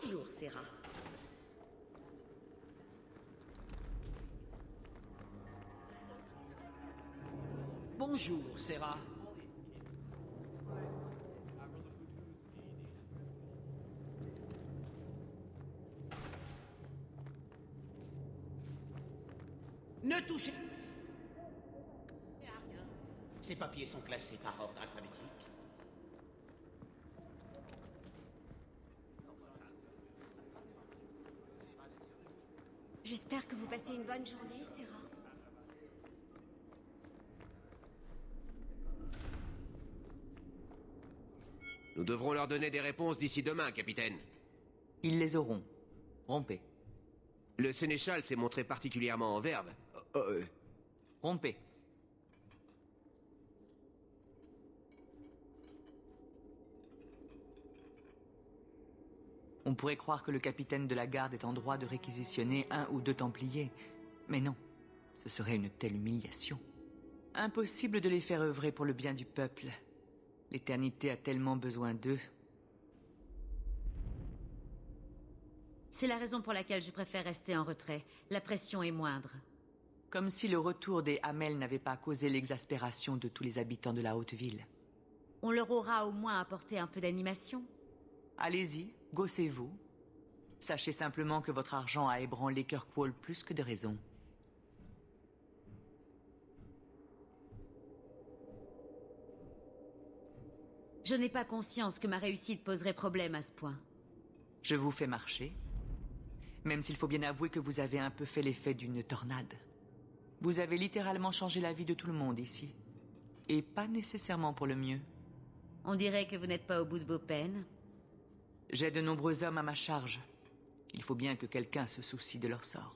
Bonjour, Serra. Bonjour, Serra. Ne touchez à rien. Ces papiers sont classés par ordre alphabétique. J'espère que vous passez une bonne journée, Serra. Nous devrons leur donner des réponses d'ici demain, capitaine. Ils les auront. Rompez. Le sénéchal s'est montré particulièrement en verve. Rompez. On pourrait croire que le capitaine de la garde est en droit de réquisitionner 1 ou 2 templiers. Mais non, ce serait une telle humiliation. Impossible de les faire œuvrer pour le bien du peuple. L'éternité a tellement besoin d'eux. C'est la raison pour laquelle je préfère rester en retrait. La pression est moindre. Comme si le retour des Hamel n'avait pas causé l'exaspération de tous les habitants de la haute ville. On leur aura au moins apporté un peu d'animation. Allez-y, gossez-vous. Sachez simplement que votre argent a ébranlé Kirkwall plus que de raison. Je n'ai pas conscience que ma réussite poserait problème à ce point. Je vous fais marcher. Même s'il faut bien avouer que vous avez un peu fait l'effet d'une tornade. Vous avez littéralement changé la vie de tout le monde ici. Et pas nécessairement pour le mieux. On dirait que vous n'êtes pas au bout de vos peines. J'ai de nombreux hommes à ma charge. Il faut bien que quelqu'un se soucie de leur sort.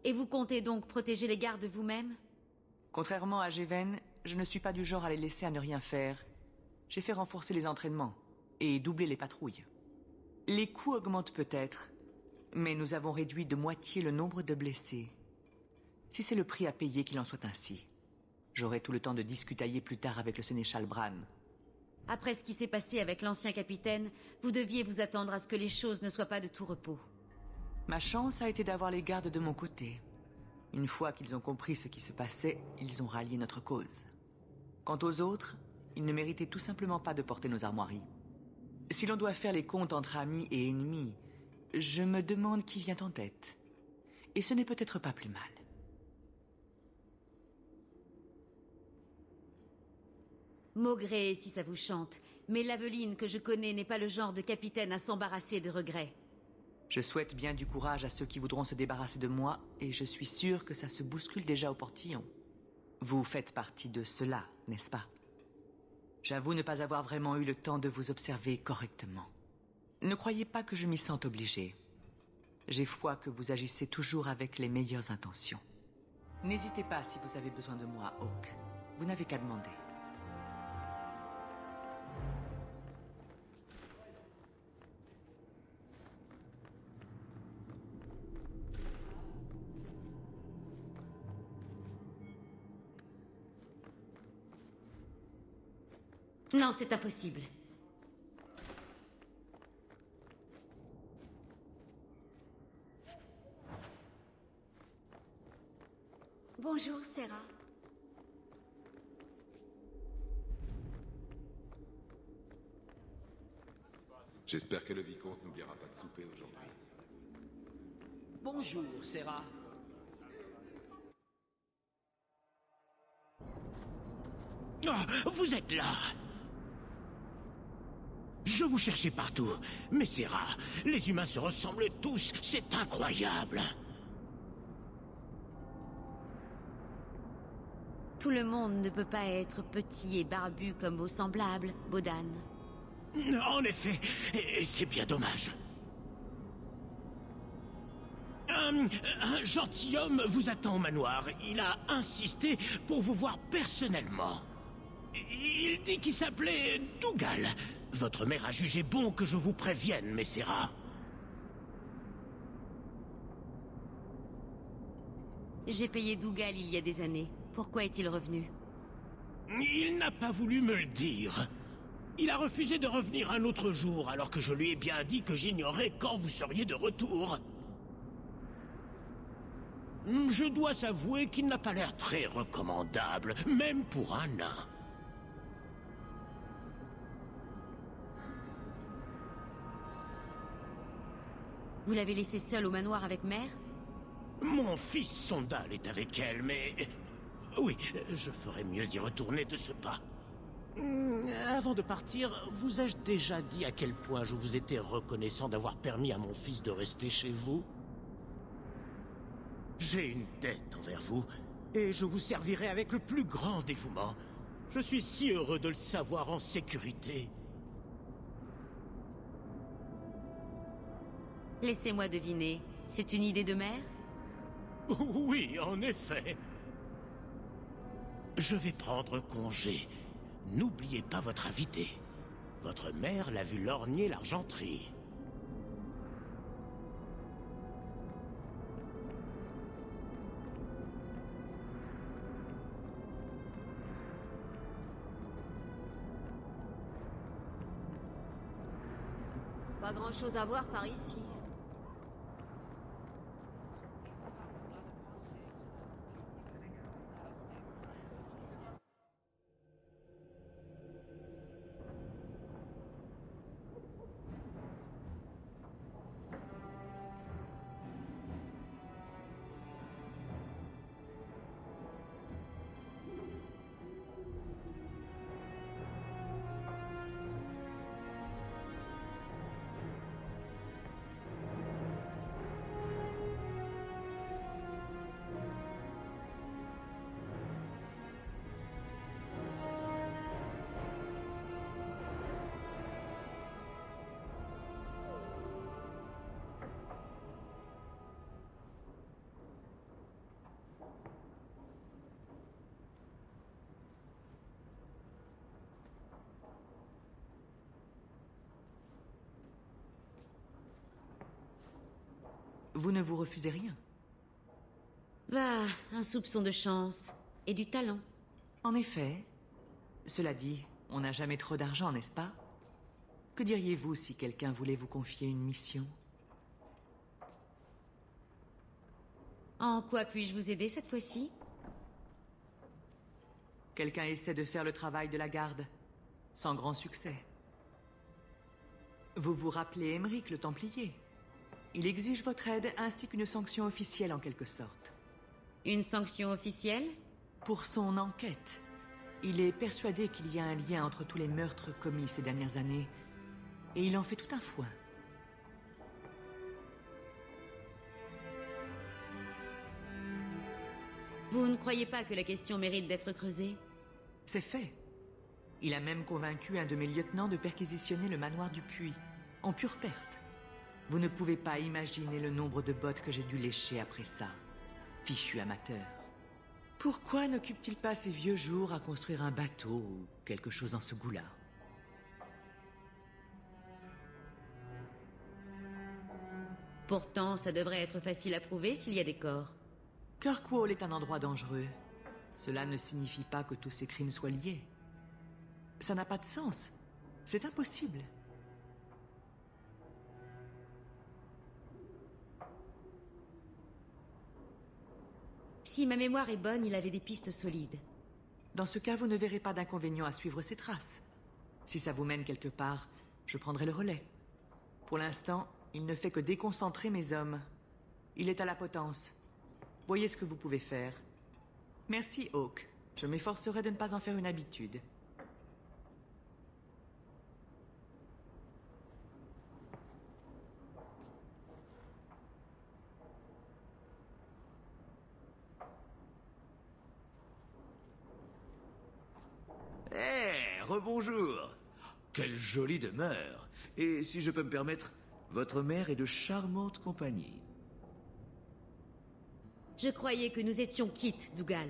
Et vous comptez donc protéger les gardes vous-même? Contrairement à Géven, je ne suis pas du genre à les laisser à ne rien faire. J'ai fait renforcer les entraînements et doubler les patrouilles. Les coûts augmentent peut-être, mais nous avons réduit de moitié le nombre de blessés. Si c'est le prix à payer, qu'il en soit ainsi. J'aurai tout le temps de discutailler plus tard avec le sénéchal Bran. Après ce qui s'est passé avec l'ancien capitaine, vous deviez vous attendre à ce que les choses ne soient pas de tout repos. Ma chance a été d'avoir les gardes de mon côté. Une fois qu'ils ont compris ce qui se passait, ils ont rallié notre cause. Quant aux autres, ils ne méritaient tout simplement pas de porter nos armoiries. Si l'on doit faire les comptes entre amis et ennemis, je me demande qui vient en tête. Et ce n'est peut-être pas plus mal. Maugré, si ça vous chante, mais l'Aveline que je connais n'est pas le genre de capitaine à s'embarrasser de regrets. Je souhaite bien du courage à ceux qui voudront se débarrasser de moi, et je suis sûr que ça se bouscule déjà au portillon. Vous faites partie de cela, n'est-ce pas? J'avoue ne pas avoir vraiment eu le temps de vous observer correctement. Ne croyez pas que je m'y sente obligé. J'ai foi que vous agissez toujours avec les meilleures intentions. N'hésitez pas si vous avez besoin de moi, Hawke. Vous n'avez qu'à demander. Non, c'est impossible. Bonjour, Serra. J'espère que le vicomte n'oubliera pas de souper aujourd'hui. Bonjour, Serra. Oh, vous êtes là! Je vous cherchais partout. Mais Serra, les humains se ressemblent tous, c'est incroyable! Tout le monde ne peut pas être petit et barbu comme vos semblables, Bodan. En effet, et c'est bien dommage. Un gentilhomme vous attend au manoir. Il a insisté pour vous voir personnellement. Il dit qu'il s'appelait Dougal. Votre mère a jugé bon que je vous prévienne, Messera. J'ai payé Dougal il y a des années. Pourquoi est-il revenu? Il n'a pas voulu me le dire. Il a refusé de revenir un autre jour, alors que je lui ai bien dit que j'ignorais quand vous seriez de retour. Je dois avouer qu'il n'a pas l'air très recommandable, même pour un nain. Vous l'avez laissé seul au manoir avec Mère? Mon fils Sondal est avec elle, mais... Oui, je ferais mieux d'y retourner de ce pas. Avant de partir, vous ai-je déjà dit à quel point je vous étais reconnaissant d'avoir permis à mon fils de rester chez vous? J'ai une dette envers vous, et je vous servirai avec le plus grand dévouement. Je suis si heureux de le savoir en sécurité. Laissez-moi deviner, c'est une idée de Mère? Oui, en effet. Je vais prendre congé. N'oubliez pas votre invité. Votre mère l'a vu lorgner l'argenterie. Pas grand-chose à voir par ici. Vous ne vous refusez rien. Bah, un soupçon de chance. Et du talent. En effet. Cela dit, on n'a jamais trop d'argent, n'est-ce pas? Que diriez-vous si quelqu'un voulait vous confier une mission? En quoi puis-je vous aider cette fois-ci? Quelqu'un essaie de faire le travail de la garde, sans grand succès. Vous vous rappelez Émeric le Templier? Il exige votre aide ainsi qu'une sanction officielle en quelque sorte. Une sanction officielle? Pour son enquête. Il est persuadé qu'il y a un lien entre tous les meurtres commis ces dernières années, et il en fait tout un foin. Vous ne croyez pas que la question mérite d'être creusée? C'est fait. Il a même convaincu un de mes lieutenants de perquisitionner le manoir du puits, en pure perte. Vous ne pouvez pas imaginer le nombre de bottes que j'ai dû lécher après ça. Fichu amateur. Pourquoi n'occupe-t-il pas ses vieux jours à construire un bateau ou quelque chose dans ce goût-là? Pourtant, ça devrait être facile à prouver s'il y a des corps. Kirkwall est un endroit dangereux. Cela ne signifie pas que tous ces crimes soient liés. Ça n'a pas de sens. C'est impossible. Si ma mémoire est bonne, il avait des pistes solides. Dans ce cas, vous ne verrez pas d'inconvénient à suivre ses traces. Si ça vous mène quelque part, je prendrai le relais. Pour l'instant, il ne fait que déconcentrer mes hommes. Il est à la potence. Voyez ce que vous pouvez faire. Merci, Hawk. Je m'efforcerai de ne pas en faire une habitude. Rebonjour. Quelle jolie demeure. Et si je peux me permettre, votre mère est de charmante compagnie. Je croyais que nous étions quittes, Dougal.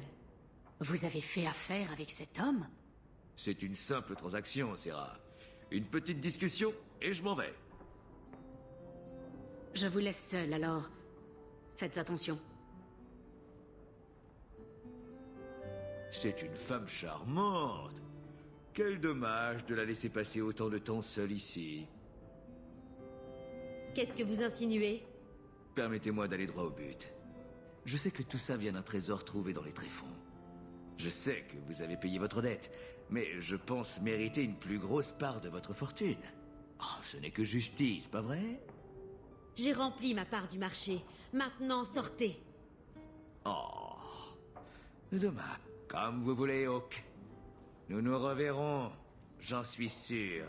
Vous avez fait affaire avec cet homme? C'est une simple transaction, Serra. Une petite discussion et je m'en vais. Je vous laisse seul, alors. Faites attention. C'est une femme charmante. Quel dommage de la laisser passer autant de temps seule ici. Qu'est-ce que vous insinuez? Permettez-moi d'aller droit au but. Je sais que tout ça vient d'un trésor trouvé dans les tréfonds. Je sais que vous avez payé votre dette, mais je pense mériter une plus grosse part de votre fortune. Oh, ce n'est que justice, pas vrai? J'ai rempli ma part du marché. Maintenant, sortez. Oh. Demain, comme vous voulez, Hawk. Nous nous reverrons, j'en suis sûr.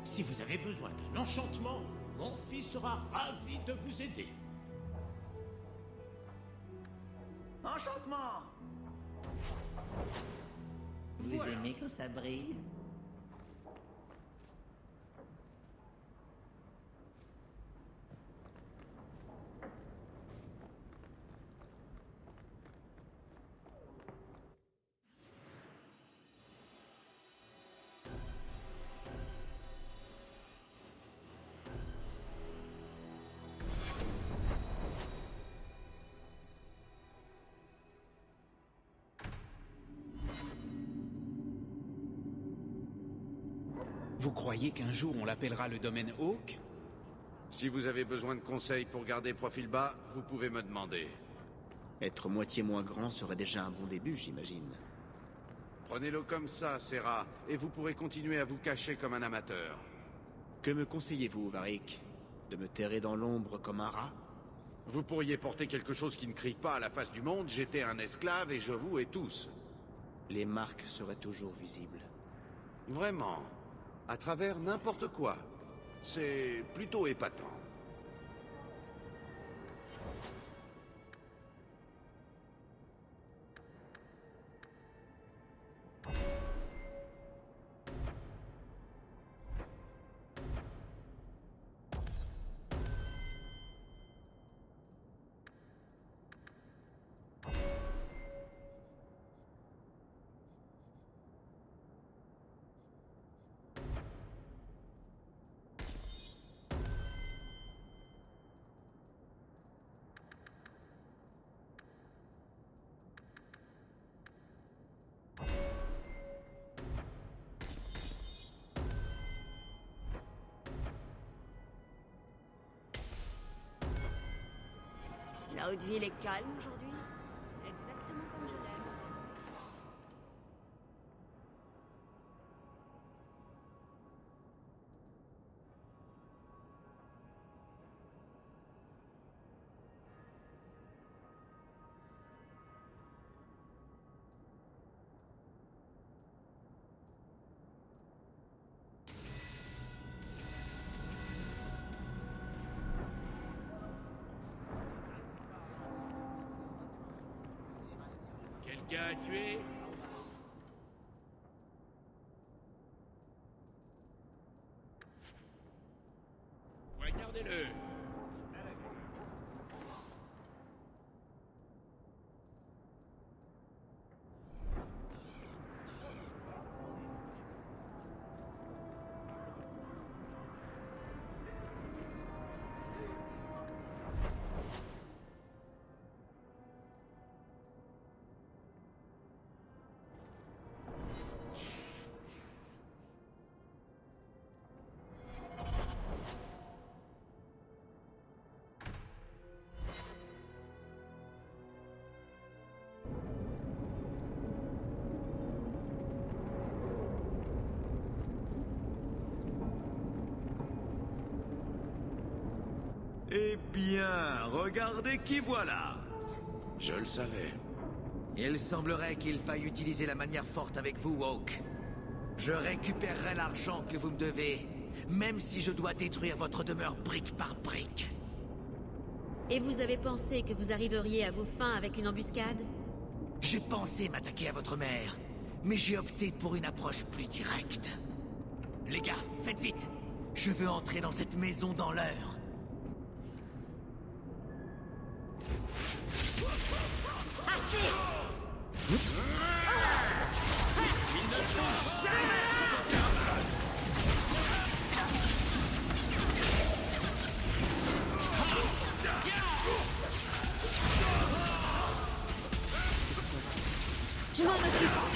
Si vous avez besoin d'un enchantement, mon fils sera ravi de vous aider. Enchantement! Vous aimez quand ça brille? Vous croyez qu'un jour on l'appellera le domaine Hawk? Si vous avez besoin de conseils pour garder profil bas, vous pouvez me demander. Être moitié moins grand serait déjà un bon début, j'imagine. Prenez-le comme ça, Serra, et vous pourrez continuer à vous cacher comme un amateur. Que me conseillez-vous, Varric? De me terrer dans l'ombre comme un rat? Vous pourriez porter quelque chose qui ne crie pas à la face du monde, j'étais un esclave et je vous hais tous. Les marques seraient toujours visibles. Vraiment, à travers n'importe quoi. C'est plutôt épatant. La Haute-Ville est calme aujourd'hui. Exactement comme je l'aime. Quelqu'un a tué? Poignardez-le! Eh bien, regardez qui voilà. Je le savais. Il semblerait qu'il faille utiliser la manière forte avec vous, Hawk. Je récupérerai l'argent que vous me devez, même si je dois détruire votre demeure brique par brique. Et vous avez pensé que vous arriveriez à vos fins avec une embuscade? J'ai pensé m'attaquer à votre mère, mais j'ai opté pour une approche plus directe. Les gars, faites vite. Je veux entrer dans cette maison dans l'heure. Je m'en occupe.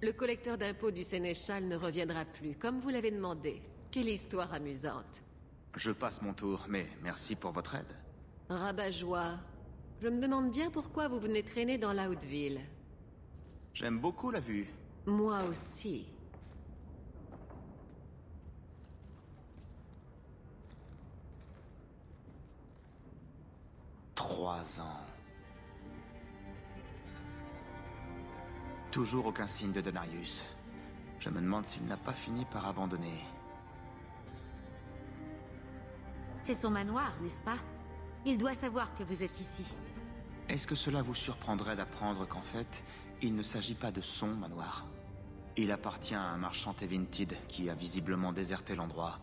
Le collecteur d'impôts du Sénéchal ne reviendra plus, comme vous l'avez demandé. Quelle histoire amusante. Je passe mon tour, mais merci pour votre aide. Rabat-joie. Je me demande bien pourquoi vous venez traîner dans la Haute-Ville. J'aime beaucoup la vue. Moi aussi. Trois ans. Toujours aucun signe de Denarius. Je me demande s'il n'a pas fini par abandonner. C'est son manoir, n'est-ce pas? Il doit savoir que vous êtes ici. Est-ce que cela vous surprendrait d'apprendre qu'en fait, il ne s'agit pas de son manoir? Il appartient à un marchand Tevintid qui a visiblement déserté l'endroit.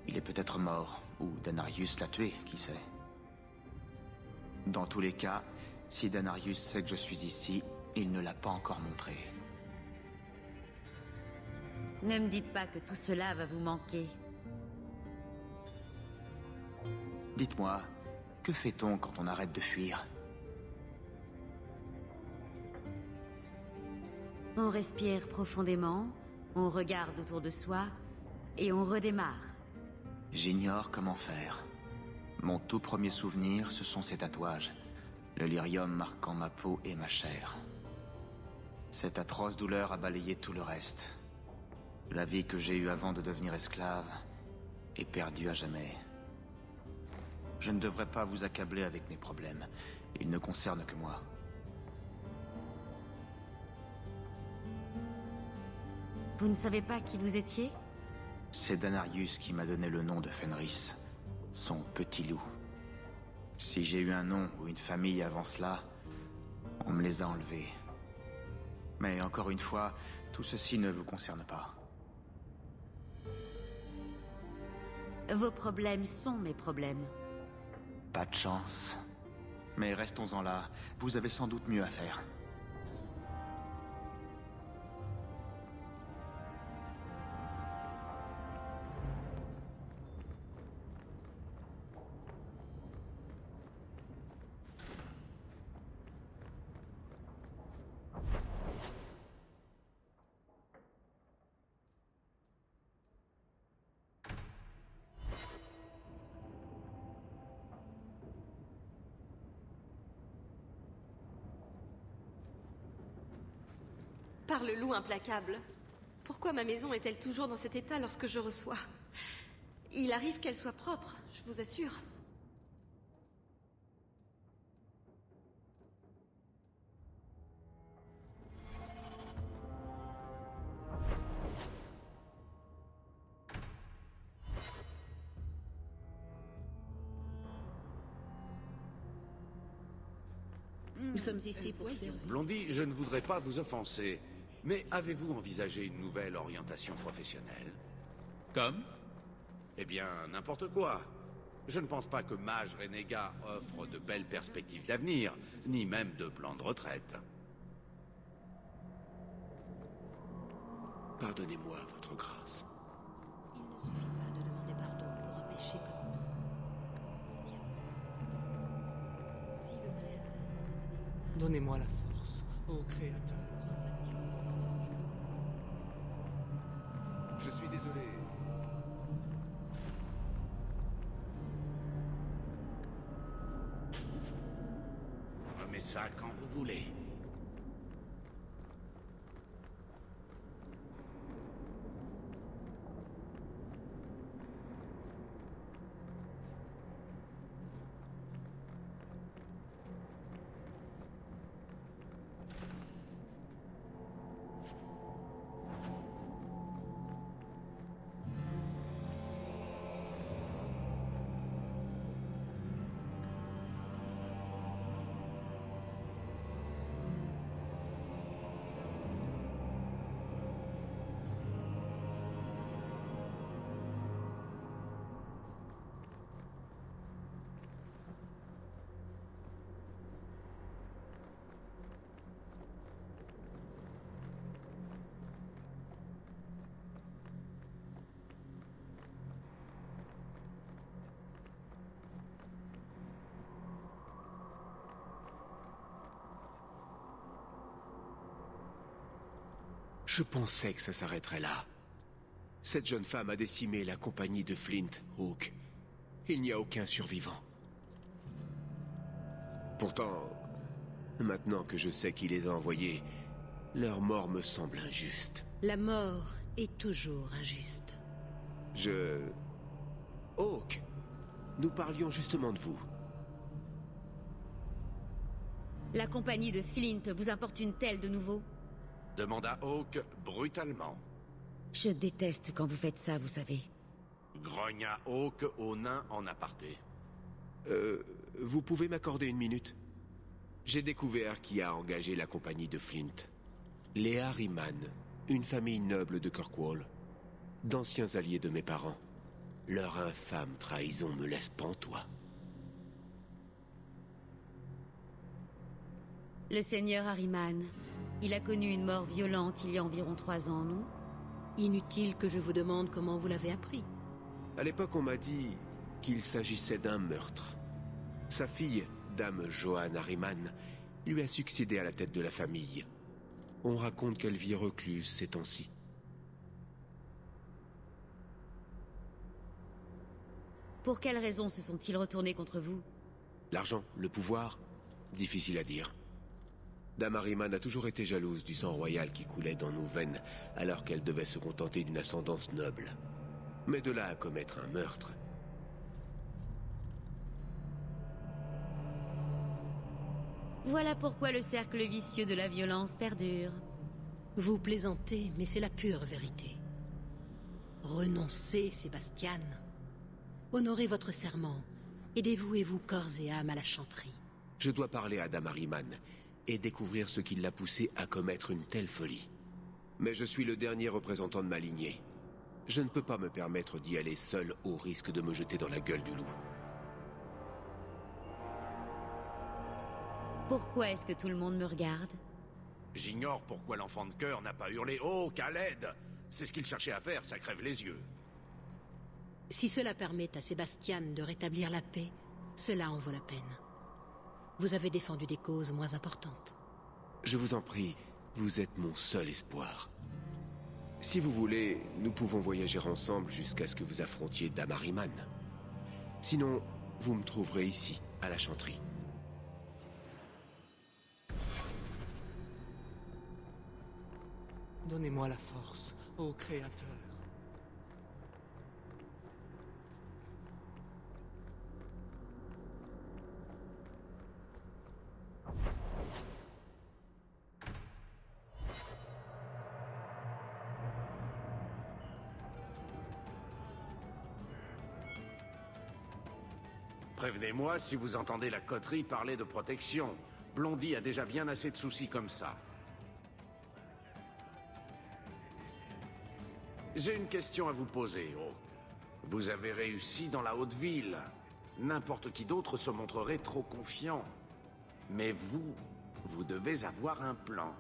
Il est peut-être mort, ou Danarius l'a tué, qui sait. Dans tous les cas, si Danarius sait que je suis ici, il ne l'a pas encore montré. Ne me dites pas que tout cela va vous manquer. Dites-moi, que fait-on quand on arrête de fuir? On respire profondément, on regarde autour de soi, et on redémarre. J'ignore comment faire. Mon tout premier souvenir, ce sont ces tatouages. Le lyrium marquant ma peau et ma chair. Cette atroce douleur a balayé tout le reste. La vie que j'ai eue avant de devenir esclave est perdue à jamais. Je ne devrais pas vous accabler avec mes problèmes. Ils ne concernent que moi. Vous ne savez pas qui vous étiez? C'est Danarius qui m'a donné le nom de Fenris, son petit loup. Si j'ai eu un nom ou une famille avant cela, on me les a enlevés. Mais encore une fois, tout ceci ne vous concerne pas. Vos problèmes sont mes problèmes. Pas de chance. Mais restons-en là, vous avez sans doute mieux à faire. Par le loup implacable. Pourquoi ma maison est-elle toujours dans cet état lorsque je reçois? Il arrive qu'elle soit propre, je vous assure. Nous sommes ici pour servir. Blondie, je ne voudrais pas vous offenser, mais avez-vous envisagé une nouvelle orientation professionnelle? Comme? Eh bien, n'importe quoi. Je ne pense pas que Mage Renégat offre de belles perspectives d'avenir, ni même de plan de retraite. Pardonnez-moi, votre grâce. Il ne suffit pas de demander pardon pour un péché comme... Si le Créateur nous a donné... Donnez-moi la force, ô Créateur. Je suis désolé. Remets ça quand vous voulez. Je pensais que ça s'arrêterait là. Cette jeune femme a décimé la compagnie de Flint, Hawk. Il n'y a aucun survivant. Pourtant, maintenant que je sais qui les a envoyés, leur mort me semble injuste. La mort est toujours injuste. Hawk, nous parlions justement de vous. La compagnie de Flint vous importune-t-elle de nouveau? Demanda Hawk brutalement. Je déteste quand vous faites ça, vous savez. grogna Hawk au nain en aparté. Vous pouvez m'accorder une minute? J'ai découvert qui a engagé la compagnie de Flint. Les Harriman, une famille noble de Kirkwall. D'anciens alliés de mes parents. Leur infâme trahison me laisse pantois. Le seigneur Harriman. Il a connu une mort violente il y a environ 3 ans, non? Inutile que je vous demande comment vous l'avez appris. À l'époque, on m'a dit qu'il s'agissait d'un meurtre. Sa fille, Dame Joanne Harriman, lui a succédé à la tête de la famille. On raconte qu'elle vit recluse ces temps-ci. Pour quelles raisons se sont-ils retournés contre vous? L'argent, le pouvoir, difficile à dire. Dame Harriman a toujours été jalouse du sang royal qui coulait dans nos veines, alors qu'elle devait se contenter d'une ascendance noble. Mais de là à commettre un meurtre... Voilà pourquoi le cercle vicieux de la violence perdure. Vous plaisantez, mais c'est la pure vérité. Renoncez, Sébastien. Honorez votre serment et dévouez-vous corps et âme à la chanterie. Je dois parler à Dame Harriman et découvrir ce qui l'a poussé à commettre une telle folie. Mais je suis le dernier représentant de ma lignée. Je ne peux pas me permettre d'y aller seul au risque de me jeter dans la gueule du loup. Pourquoi est-ce que tout le monde me regarde? J'ignore pourquoi l'enfant de cœur n'a pas hurlé « Oh, qu'à l'aide !» C'est ce qu'il cherchait à faire, ça crève les yeux. Si cela permet à Sébastien de rétablir la paix, cela en vaut la peine. Vous avez défendu des causes moins importantes. Je vous en prie, vous êtes mon seul espoir. Si vous voulez, nous pouvons voyager ensemble jusqu'à ce que vous affrontiez Dame Harriman. Sinon, vous me trouverez ici, à la chanterie. Donnez-moi la force, ô Créateur. Prévenez-moi si vous entendez la coterie parler de protection. Blondie a déjà bien assez de soucis comme ça. J'ai une question à vous poser, Hawk. Vous avez réussi dans la haute ville. N'importe qui d'autre se montrerait trop confiant. Mais vous devez avoir un plan.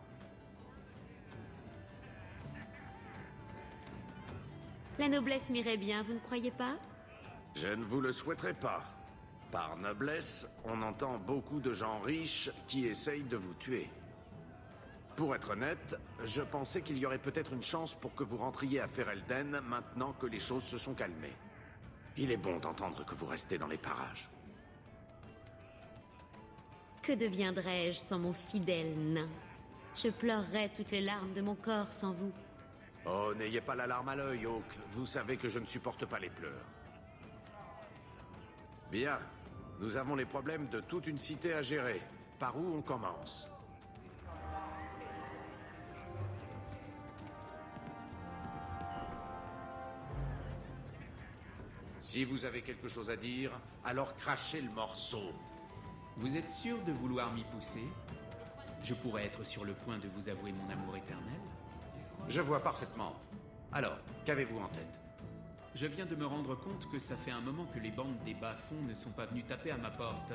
La noblesse m'irait bien, vous ne croyez pas? Je ne vous le souhaiterais pas. Par noblesse, on entend beaucoup de gens riches qui essayent de vous tuer. Pour être honnête, je pensais qu'il y aurait peut-être une chance pour que vous rentriez à Ferelden maintenant que les choses se sont calmées. Il est bon d'entendre que vous restez dans les parages. Que deviendrais-je sans mon fidèle nain? Je pleurerais toutes les larmes de mon corps sans vous. Oh, n'ayez pas la larme à l'œil, Hawk. Vous savez que je ne supporte pas les pleurs. Bien. Nous avons les problèmes de toute une cité à gérer. Par où on commence? Si vous avez quelque chose à dire, alors crachez le morceau. Vous êtes sûr de vouloir m'y pousser? Je pourrais être sur le point de vous avouer mon amour éternel. Je vois parfaitement. Alors, qu'avez-vous en tête? Je viens de me rendre compte que ça fait un moment que les bandes des bas-fonds ne sont pas venus taper à ma porte.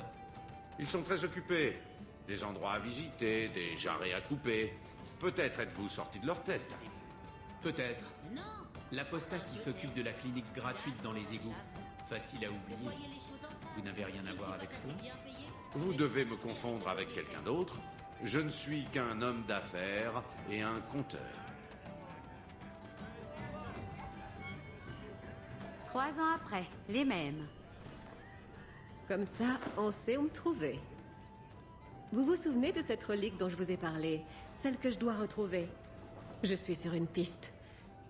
Ils sont très occupés. Des endroits à visiter, des jarrets à couper. Peut-être êtes-vous sorti de leur tête. Peut-être. L'apostat qui s'occupe de la clinique gratuite dans les égouts. Facile à oublier. Vous n'avez rien à voir avec cela? Vous devez me confondre avec quelqu'un d'autre. Je ne suis qu'un homme d'affaires et un conteur. 3 ans après, les mêmes. Comme ça, on sait où me trouver. Vous vous souvenez de cette relique dont je vous ai parlé? Celle que je dois retrouver? Je suis sur une piste.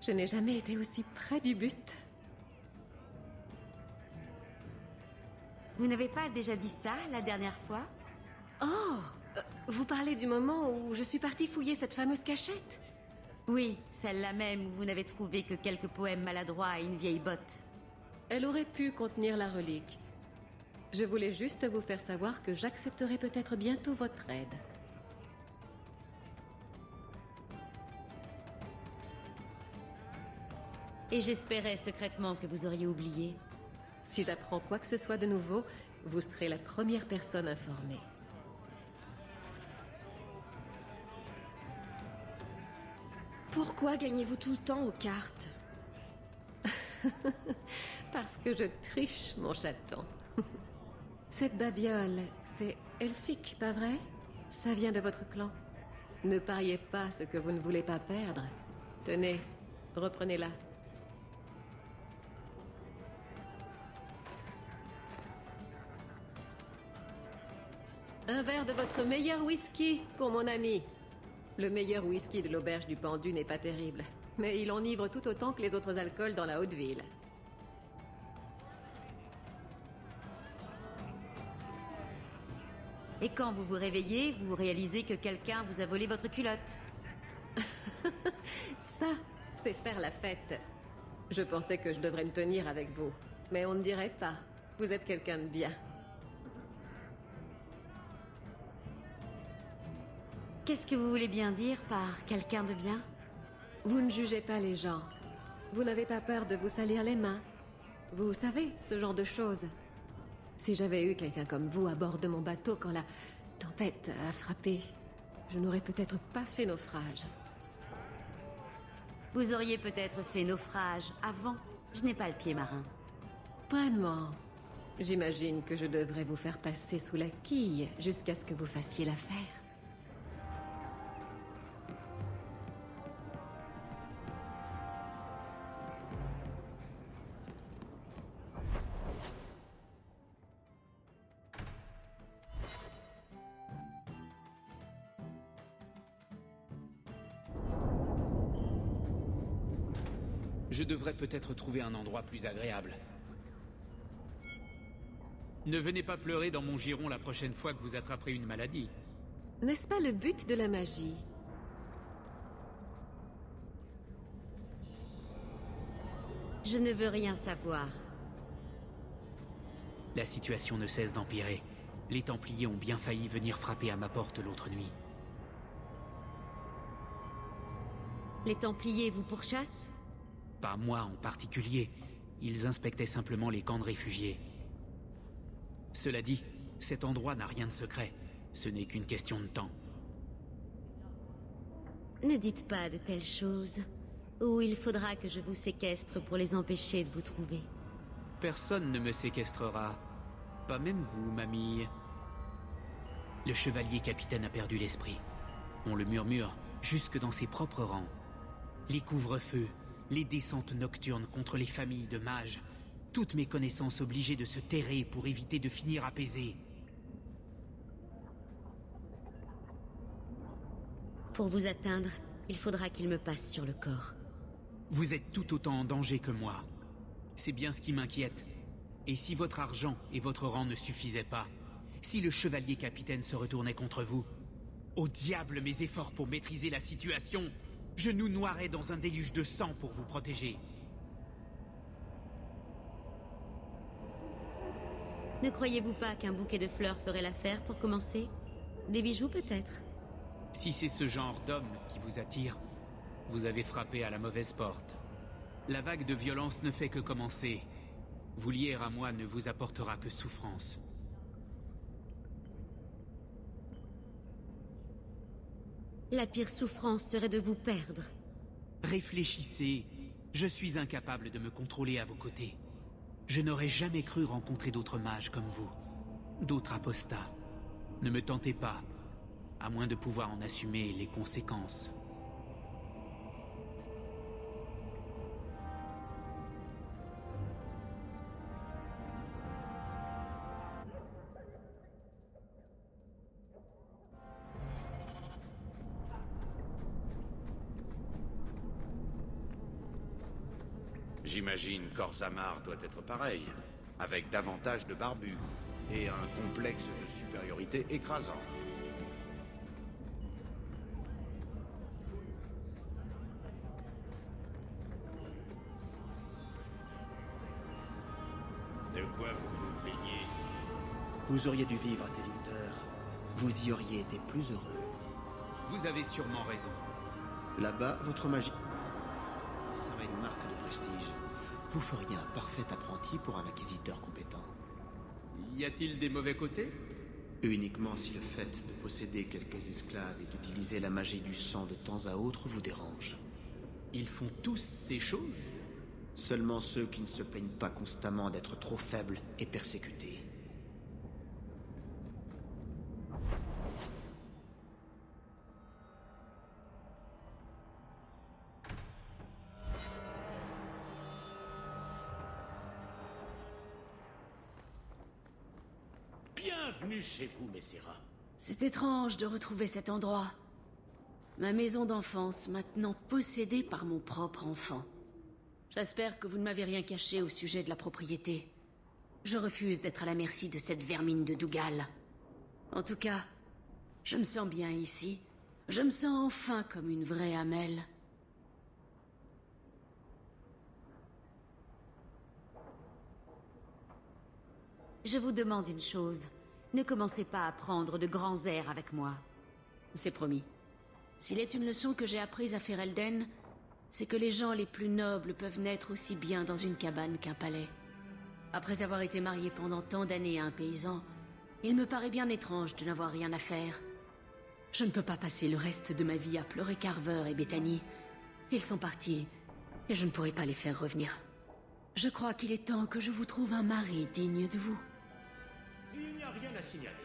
Je n'ai jamais été aussi près du but. Vous n'avez pas déjà dit ça la dernière fois? Oh! Vous parlez du moment où je suis partie fouiller cette fameuse cachette? Oui, celle-là même où vous n'avez trouvé que quelques poèmes maladroits et une vieille botte. Elle aurait pu contenir la relique. Je voulais juste vous faire savoir que j'accepterai peut-être bientôt votre aide. Et j'espérais secrètement que vous auriez oublié. Si j'apprends quoi que ce soit de nouveau, vous serez la première personne informée. Pourquoi gagnez-vous tout le temps aux cartes? Parce que je triche, mon chaton. Cette babiole, c'est elfique, pas vrai? Ça vient de votre clan. Ne pariez pas ce que vous ne voulez pas perdre. Tenez, reprenez-la. Un verre de votre meilleur whisky pour mon ami. Le meilleur whisky de l'auberge du Pendu n'est pas terrible, mais il enivre tout autant que les autres alcools dans la haute ville. Et quand vous vous réveillez, vous réalisez que quelqu'un vous a volé votre culotte. Ça, c'est faire la fête. Je pensais que je devrais me tenir avec vous, mais on ne dirait pas. Vous êtes quelqu'un de bien. Qu'est-ce que vous voulez bien dire par quelqu'un de bien? Vous ne jugez pas les gens. Vous n'avez pas peur de vous salir les mains. Vous savez, ce genre de choses. Si j'avais eu quelqu'un comme vous à bord de mon bateau quand la tempête a frappé, je n'aurais peut-être pas fait naufrage. Vous auriez peut-être fait naufrage avant. Je n'ai pas le pied marin. Vraiment. J'imagine que je devrais vous faire passer sous la quille jusqu'à ce que vous fassiez l'affaire. Je devrais peut-être trouver un endroit plus agréable. Ne venez pas pleurer dans mon giron la prochaine fois que vous attraperez une maladie. N'est-ce pas le but de la magie? Je ne veux rien savoir. La situation ne cesse d'empirer. Les Templiers ont bien failli venir frapper à ma porte l'autre nuit. Les Templiers vous pourchassent? Pas moi en particulier. Ils inspectaient simplement les camps de réfugiés. Cela dit, cet endroit n'a rien de secret. Ce n'est qu'une question de temps. Ne dites pas de telles choses. Ou il faudra que je vous séquestre pour les empêcher de vous trouver. Personne ne me séquestrera. Pas même vous, mamie. Le chevalier capitaine a perdu l'esprit. On le murmure jusque dans ses propres rangs. Les couvre-feux, les descentes nocturnes contre les familles de mages, toutes mes connaissances obligées de se terrer pour éviter de finir apaisées. Pour vous atteindre, il faudra qu'il me passe sur le corps. Vous êtes tout autant en danger que moi. C'est bien ce qui m'inquiète. Et si votre argent et votre rang ne suffisaient pas, si le chevalier capitaine se retournait contre vous, au diable mes efforts pour maîtriser la situation! Je nous noierais dans un déluge de sang pour vous protéger. Ne croyez-vous pas qu'un bouquet de fleurs ferait l'affaire pour commencer? Des bijoux peut-être? Si c'est ce genre d'homme qui vous attire, vous avez frappé à la mauvaise porte. La vague de violence ne fait que commencer. Vous lier à moi ne vous apportera que souffrance. La pire souffrance serait de vous perdre. Réfléchissez. Je suis incapable de me contrôler à vos côtés. Je n'aurais jamais cru rencontrer d'autres mages comme vous. D'autres apostats. Ne me tentez pas, à moins de pouvoir en assumer les conséquences. J'imagine qu'Orzammar doit être pareil, avec davantage de barbus et un complexe de supériorité écrasant. De quoi vous vous plaignez? Vous auriez dû vivre à Tevinter. Vous y auriez été plus heureux. Vous avez sûrement raison. Là-bas, votre magie serait une marque de prestige. Vous feriez un parfait apprenti pour un inquisiteur compétent. Y a-t-il des mauvais côtés? Uniquement si le fait de posséder quelques esclaves et d'utiliser la magie du sang de temps à autre vous dérange. Ils font tous ces choses? Seulement ceux qui ne se plaignent pas constamment d'être trop faibles et persécutés. Bienvenue chez vous, Messera. C'est étrange de retrouver cet endroit. Ma maison d'enfance, maintenant possédée par mon propre enfant. J'espère que vous ne m'avez rien caché au sujet de la propriété. Je refuse d'être à la merci de cette vermine de Dougal. En tout cas, je me sens bien ici. Je me sens enfin comme une vraie Amel. Je vous demande une chose. Ne commencez pas à prendre de grands airs avec moi. C'est promis. S'il est une leçon que j'ai apprise à Ferelden, c'est que les gens les plus nobles peuvent naître aussi bien dans une cabane qu'un palais. Après avoir été marié pendant tant d'années à un paysan, il me paraît bien étrange de n'avoir rien à faire. Je ne peux pas passer le reste de ma vie à pleurer Carver et Bethany. Ils sont partis, et je ne pourrai pas les faire revenir. Je crois qu'il est temps que je vous trouve un mari digne de vous. Il n'y a rien à signaler.